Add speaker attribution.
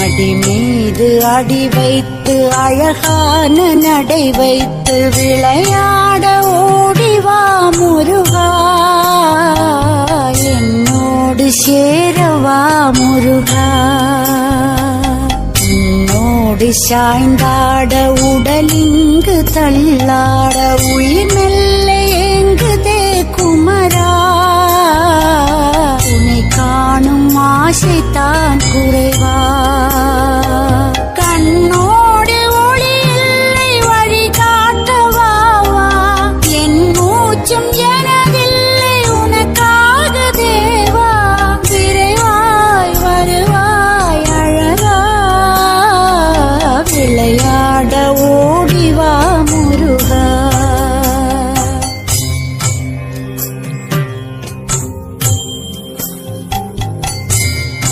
Speaker 1: மடி மீது அடி வைத்து அழகான நடை வைத்து விளையாட ஓடிவா முருகா, என்னோடு சேரவா முருகா. உன்னோடு சாய்ந்தாட உடலிங்கு தள்ளாட உயிர் மெல்ல ஏங்குதே குமரா, உன்னை காணும் ஆசைத்தான் குறைவா.